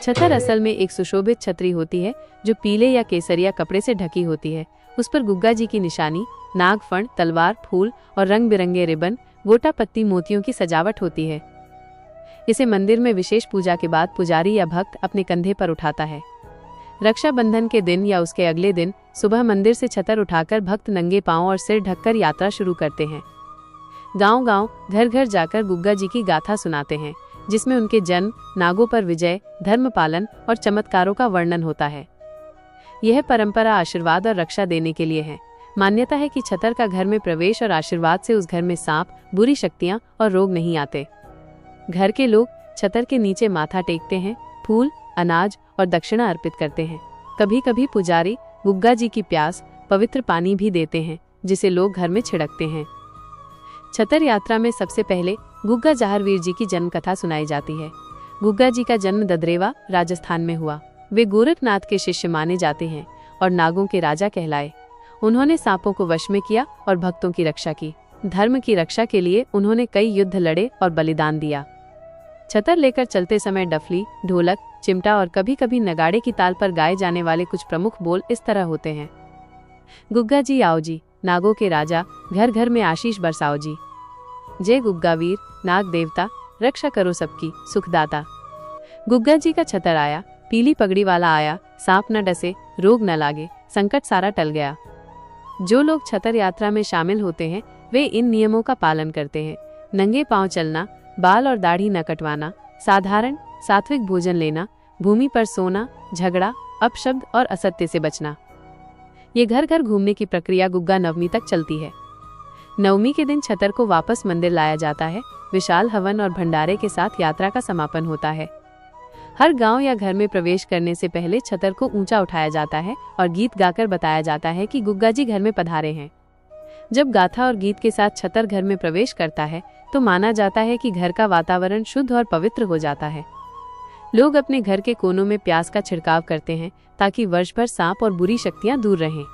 छतर असल में एक सुशोभित छतरी होती है जो पीले या केसरिया कपड़े से ढकी होती है। उस पर गुग्गा जी की निशानी, नागफण, तलवार, फूल और रंग बिरंगे रिबन, गोटा पत्ती, मोतियों की सजावट होती है। इसे मंदिर में विशेष पूजा के बाद पुजारी या भक्त अपने कंधे पर उठाता है। रक्षाबंधन के दिन या उसके अगले दिन सुबह मंदिर से छतर उठाकर भक्त नंगे पांव और सिर ढककर यात्रा शुरू करते हैं। गांव-गांव, घर-घर जाकर गुग्गा जी की गाथा सुनाते हैं, जिसमें उनके जन्म, नागों पर विजय, धर्म पालन और चमत्कारों का वर्णन होता है। यह परंपरा आशीर्वाद और रक्षा देने के लिए है। मान्यता है कि छतर का घर में प्रवेश और आशीर्वाद से उस घर में सांप, बुरी शक्तियां और रोग नहीं आते। घर के लोग छतर के नीचे माथा टेकते हैं, फूल, अनाज और दक्षिणा अर्पित करते हैं। कभी कभी पुजारी गुग्गा जी की प्यास पवित्र पानी भी देते हैं, जिसे लोग घर में छिड़कते हैं। छतर यात्रा में सबसे पहले गुग्गा जाहरवीर जी की जन्म कथा सुनाई जाती है। गुग्गा जी का जन्म ददरेवा, राजस्थान में हुआ। वे गोरखनाथ के शिष्य माने जाते हैं और नागों के राजा कहलाए। उन्होंने सांपों को वश में किया और भक्तों की रक्षा की। धर्म की रक्षा के लिए उन्होंने कई युद्ध लड़े और बलिदान दिया। छतर लेकर चलते समय डफली, ढोलक, चिमटा और कभी कभी नगाड़े की ताल पर गाए जाने वाले कुछ प्रमुख बोल इस तरह होते हैं। गुग्गा जी आओ जी, नागों के राजा, घर घर में आशीष बरसाओ जी। जय गुग्गा वीर, नाग देवता, रक्षा करो सबकी, सुखदाता। गुग्गा जी का छतर आया, पीली पगड़ी वाला आया, सांप न डसे, रोग न लागे, संकट सारा टल गया। जो लोग छतर यात्रा में शामिल होते हैं वे इन नियमों का पालन करते हैं। नंगे पांव चलना, बाल और दाढ़ी न कटवाना, साधारण सात्विक भोजन लेना, भूमि पर सोना, झगड़ा, अपशब्द और असत्य से बचना। ये घर घर घूमने की प्रक्रिया गुग्गा नवमी तक चलती है। नवमी के दिन छतर को वापस मंदिर लाया जाता है। विशाल हवन और भंडारे के साथ यात्रा का समापन होता है। हर गांव या घर में प्रवेश करने से पहले छतर को ऊंचा उठाया जाता है और गीत गाकर बताया जाता है कि गुग्गा जी घर में पधारे हैं। जब गाथा और गीत के साथ छतर घर में प्रवेश करता है तो माना जाता है कि घर का वातावरण शुद्ध और पवित्र हो जाता है। लोग अपने घर के कोनों में प्यास का छिड़काव करते हैं ताकि वर्ष भर सांप और बुरी शक्तियां दूर रहें।